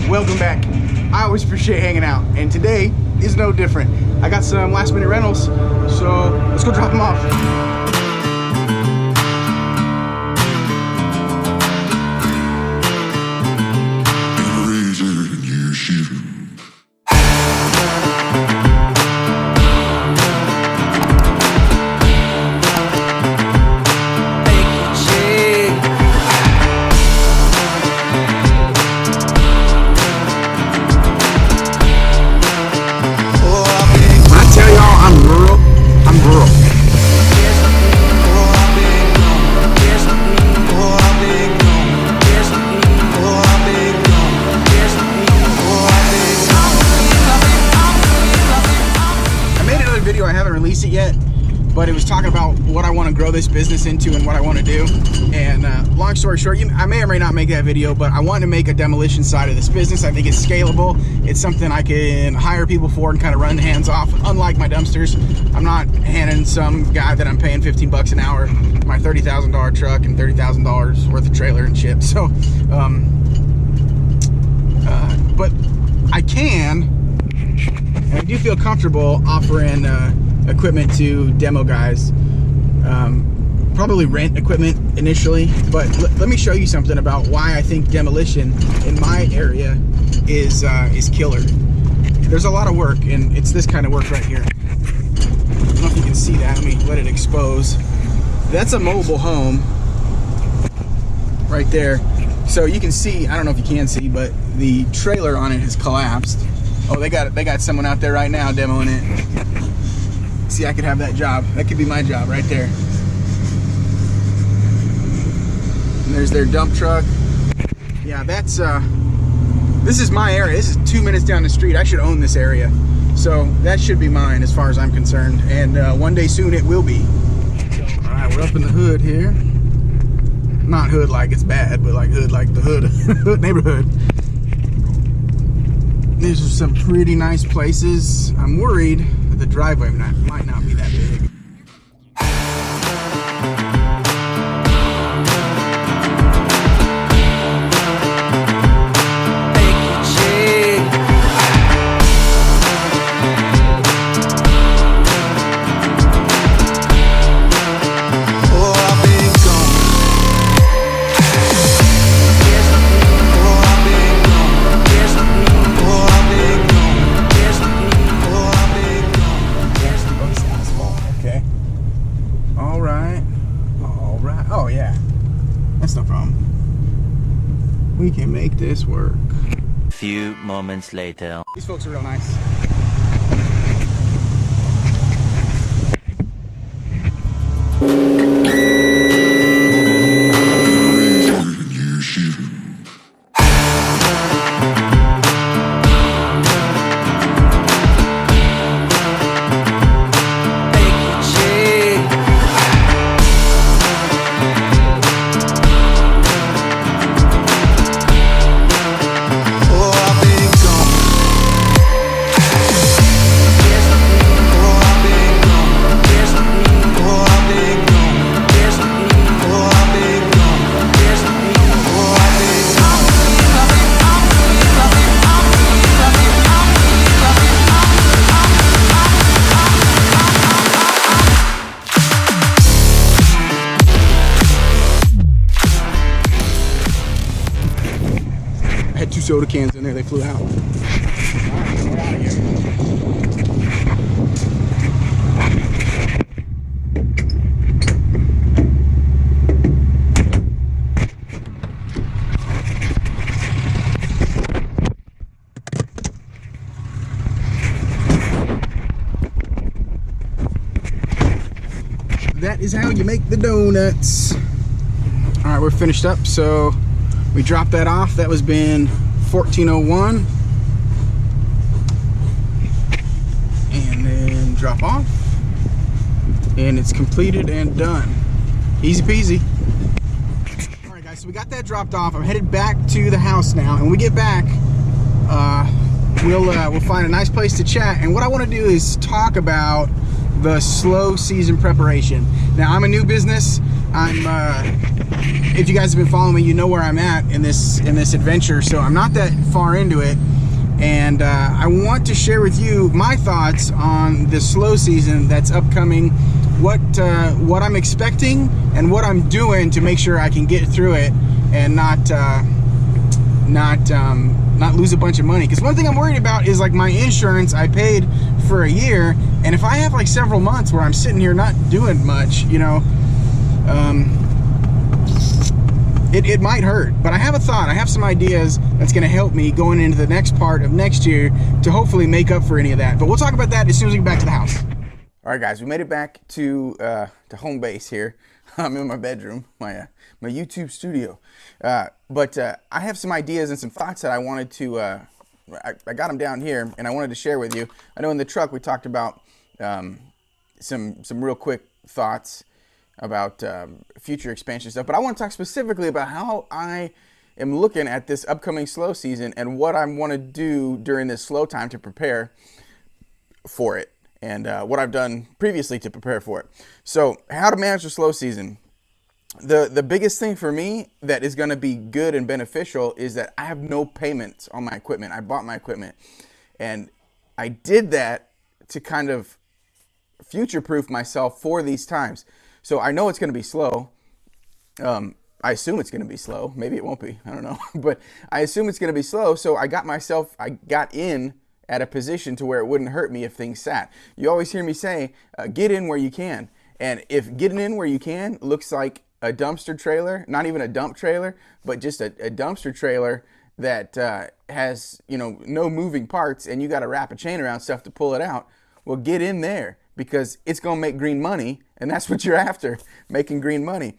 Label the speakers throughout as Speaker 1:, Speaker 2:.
Speaker 1: welcome back. I always appreciate hanging out, and today is no different. I got some last minute rentals, so let's go drop them off. I haven't released it yet, but it was talking about what I want to grow this business into and what I want to do. And long story short, I may or may not make that video, but I want to make a demolition side of this business. I think it's scalable. It's something I can hire people for and kind of run the hands off. Unlike my dumpsters, I'm not handing some guy that I'm paying 15 bucks an hour my $30,000 truck and $30,000 worth of trailer and shit. So, but I can. And I do feel comfortable offering equipment to demo guys. Probably rent equipment initially, but let me show you something about why I think demolition in my area is killer. There's a lot of work, and it's this kind of work right here. I don't know if you can see that. Let me let it expose. That's a mobile home right there. So you can see, I don't know if you can see, but the trailer on it has collapsed. Oh, they got someone out there right now demoing it. See, I could have that job. That could be my job right there. And there's their dump truck. Yeah, that's this is my area. This is 2 minutes down the street. I should own this area. So that should be mine as far as I'm concerned. And one day soon it will be. All right, we're up in the hood here. Not hood like it's bad, but like hood like the hood neighborhood. These are some pretty nice places. I'm worried that the driveway might not be that big. Oh yeah, that's no problem. We can make this work.
Speaker 2: Few moments later.
Speaker 1: These folks are real nice. I had 2 soda cans in there, they flew out. All right, we're out of here. That is how you make the donuts. All right, we're finished up, so we dropped that off. That was bin 1401. And then drop off. And it's completed and done. Easy peasy. All right, guys, so we got that dropped off. I'm headed back to the house now. And when we get back, we'll find a nice place to chat. And what I want to do is talk about the slow season preparation. Now, I'm a new business. if you guys have been following me, you know where I'm at in this adventure. So I'm not that far into it, and I want to share with you my thoughts on the slow season that's upcoming, what I'm expecting, and what I'm doing to make sure I can get through it and not lose a bunch of money. Because one thing I'm worried about is like my insurance. I paid for a year, and if I have like several months where I'm sitting here not doing much, you know, it might hurt. But I have a thought, I have some ideas that's going to help me going into the next part of next year to hopefully make up for any of that. But we'll talk about that as soon as we get back to the house. All right, guys, we made it back to home base here. I'm in my bedroom, my YouTube studio. But I have some ideas and some thoughts that I wanted to, I got them down here, and I wanted to share with you. I know in the truck we talked about some real quick thoughts about future expansion stuff, but I want to talk specifically about how I am looking at this upcoming slow season and what I want to do during this slow time to prepare for it, and what I've done previously to prepare for it. So how to manage the slow season. The biggest thing for me that is going to be good and beneficial is that I have no payments on my equipment. I bought my equipment, and I did that to kind of future-proof myself for these times. So I know it's going to be slow. I assume it's going to be slow. Maybe it won't be. I don't know. But I assume it's going to be slow. So I got in at a position to where it wouldn't hurt me if things sat. You always hear me say, get in where you can. And if getting in where you can looks like a dumpster trailer, not even a dump trailer, but just a dumpster trailer that has, you know, no moving parts, and you got to wrap a chain around stuff to pull it out, well, get in there, because it's going to make green money, and that's what you're after, making green money.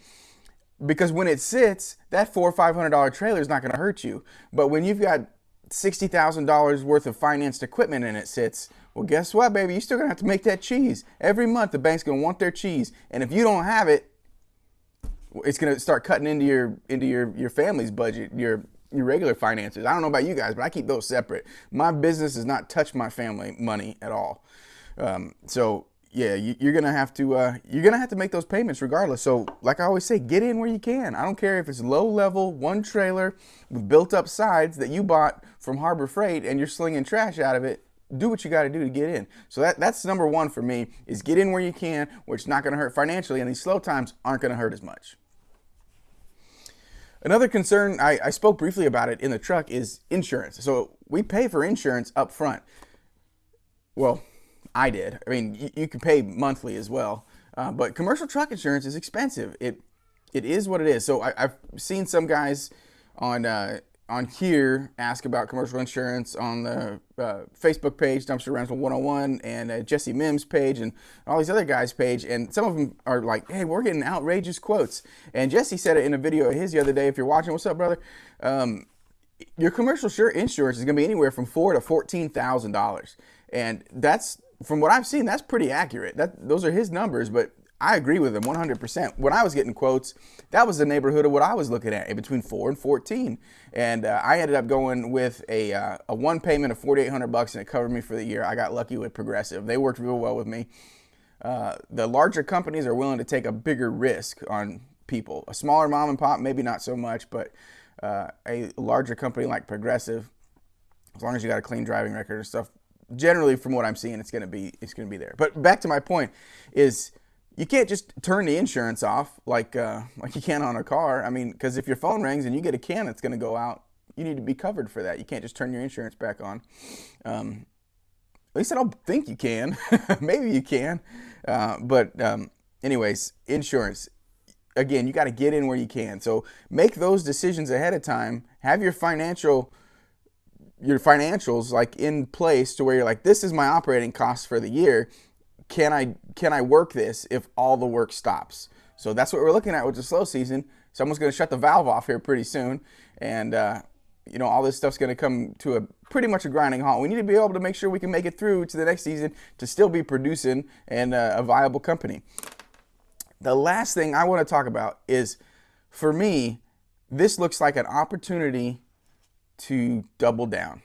Speaker 1: Because when it sits, that $400 or $500 trailer is not going to hurt you. But when you've got $60,000 worth of financed equipment and it sits, well, guess what, baby? You're still going to have to make that cheese. Every month, the bank's going to want their cheese. And if you don't have it, it's going to start cutting into your family's budget, your regular finances. I don't know about you guys, but I keep those separate. My business does not touch my family money at all. So yeah, you're gonna have to make those payments regardless. So like I always say, get in where you can. I don't care if it's low level, one trailer with built up sides that you bought from Harbor Freight and you're slinging trash out of it. Do what you got to do to get in. So that's number one for me, is get in where you can, where it's not going to hurt financially, and these slow times aren't going to hurt as much. Another concern, I spoke briefly about it in the truck, is insurance. So we pay for insurance up front. Well, I did. I mean, you can pay monthly as well, but commercial truck insurance is expensive. It is what it is. So I've seen some guys on here ask about commercial insurance on the Facebook page, Dumpster Rental 101, and Jesse Mims page, and all these other guys' page, and some of them are like, hey, we're getting outrageous quotes. And Jesse said it in a video of his the other day. If you're watching, what's up, brother? Your commercial insurance is going to be anywhere from $4,000 to $14,000, and that's, from what I've seen, that's pretty accurate. Those are his numbers, but I agree with him 100%. When I was getting quotes, that was the neighborhood of what I was looking at, in between 4 and 14. And I ended up going with a one payment of $4,800, and it covered me for the year. I got lucky with Progressive. They worked real well with me. The larger companies are willing to take a bigger risk on people. A smaller mom and pop, maybe not so much, but a larger company like Progressive, as long as you got a clean driving record and stuff, generally from what I'm seeing, it's gonna be there. But back to my point is, you can't just turn the insurance off like you can on a car. I mean, because if your phone rings and you get a can that's going to go out, you need to be covered for that. You can't just turn your insurance back on. At least I don't think you can. Maybe you can. But anyways, insurance. Again, you got to get in where you can. So make those decisions ahead of time. Have your financials like in place to where you're like, this is my operating costs for the year. Can I work this if all the work stops? So that's what we're looking at with the slow season. Someone's going to shut the valve off here pretty soon, and all this stuff's going to come to a pretty much a grinding halt. We need to be able to make sure we can make it through to the next season to still be producing and a viable company. The last thing I want to talk about is, for me, this looks like an opportunity to double down,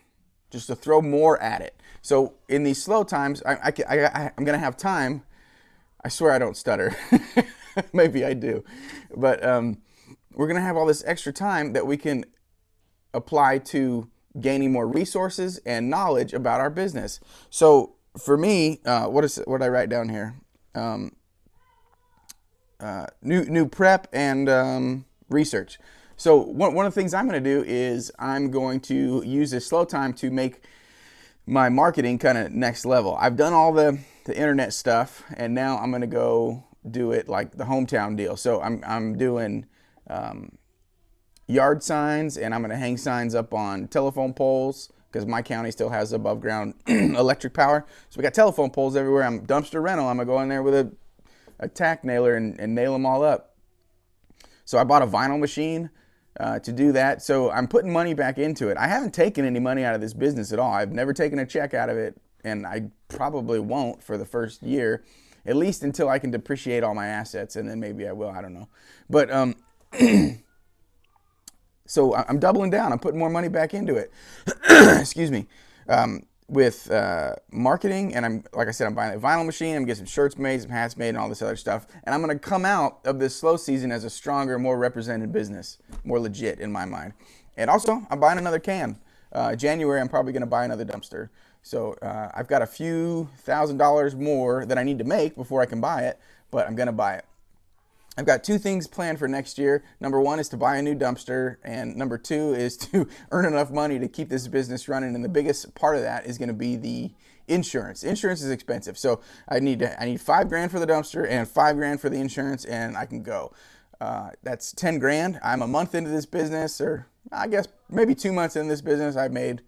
Speaker 1: just to throw more at it. So in these slow times, I'm going to have time. I swear I don't stutter. Maybe I do. But we're going to have all this extra time that we can apply to gaining more resources and knowledge about our business. So for me, what did I write down here? New prep and research. So one of the things I'm going to do is I'm going to use this slow time to make my marketing kind of next level. I've done all the internet stuff, and now I'm going to go do it like the hometown deal. So I'm doing yard signs, and I'm going to hang signs up on telephone poles because my county still has above ground electric power. So we got telephone poles everywhere. I'm dumpster rental. I'm going to go in there with a tack nailer and nail them all up. So I bought a vinyl machine to do that. So I'm putting money back into it. I haven't taken any money out of this business at all. I've never taken a check out of it, and I probably won't for the first year, at least until I can depreciate all my assets, and then maybe I will. I don't know. But so I'm doubling down. I'm putting more money back into it. Excuse me. With marketing, and like I said, I'm buying a vinyl machine. I'm getting some shirts made, some hats made, and all this other stuff. And I'm going to come out of this slow season as a stronger, more represented business, more legit in my mind. And also, I'm buying another can. January, I'm probably going to buy another dumpster. So I've got a few $1,000s more that I need to make before I can buy it, but I'm going to buy it. I've got two things planned for next year. Number one is to buy a new dumpster, and number two is to earn enough money to keep this business running. And the biggest part of that is going to be the insurance. Insurance is expensive, so I need $5,000 for the dumpster and $5,000 for the insurance, and I can go. That's $10,000. I'm a month into this business, or I guess maybe 2 months in this business. I've made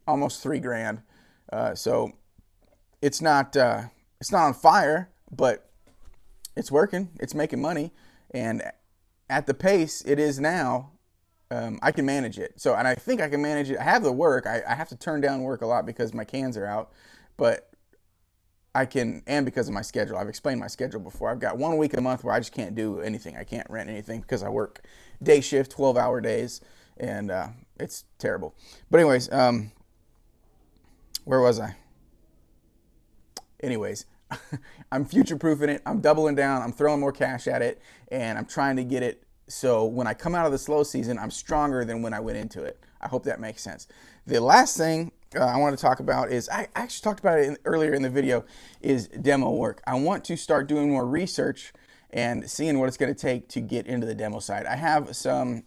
Speaker 1: almost $3,000. So it's not on fire, but it's working. It's making money, and at the pace it is now, I can manage it. So, and I think I can manage it. I have the work. I have to turn down work a lot because my cans are out, but I can, and because of my schedule. I've explained my schedule before. I've got 1 week a month where I just can't do anything. I can't rent anything because I work day shift, 12-hour days, and it's terrible. But anyways, where was I? Anyways, I'm future-proofing it. I'm doubling down. I'm throwing more cash at it, and I'm trying to get it so when I come out of the slow season, I'm stronger than when I went into it. I hope that makes sense. The last thing I want to talk about is, I actually talked about it earlier in the video, is demo work. I want to start doing more research and seeing what it's going to take to get into the demo side. I have some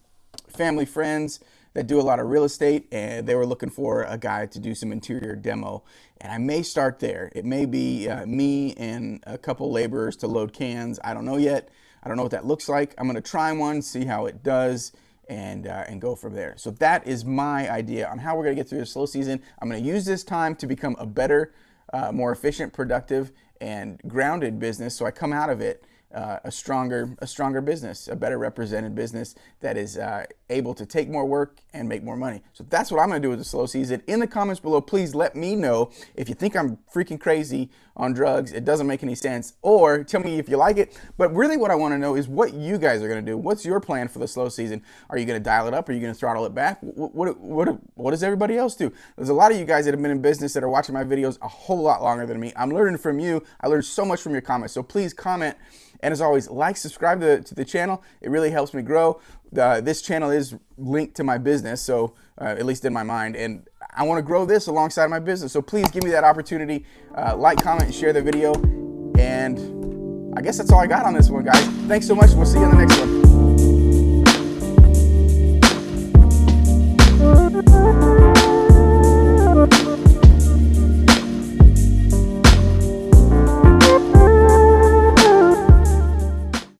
Speaker 1: family friends that do a lot of real estate, and they were looking for a guy to do some interior demo, and I may start there. It may be me and a couple laborers to load cans. I don't know yet. I don't know what that looks like. I'm going to try one, see how it does, and go from there. So that is my idea on how we're going to get through the slow season. I'm going to use this time to become a better, more efficient, productive, and grounded business, so I come out of it a stronger business, a better represented business that is able to take more work and make more money. So that's what I'm going to do with the slow season. In the comments below, please let me know if you think I'm freaking crazy on drugs, it doesn't make any sense, or tell me if you like it. But really what I want to know is what you guys are going to do. What's your plan for the slow season? Are you going to dial it up? Are you going to throttle it back? What does everybody else do? There's a lot of you guys that have been in business that are watching my videos a whole lot longer than me. I'm learning from you. I learned so much from your comments. So please comment. And as always, like, subscribe to the channel. It really helps me grow. This channel is linked to my business, so at least in my mind. And I want to grow this alongside my business. So please give me that opportunity. Like, comment, and share the video. And I guess that's all I got on this one, guys. Thanks so much. We'll see you in the next one.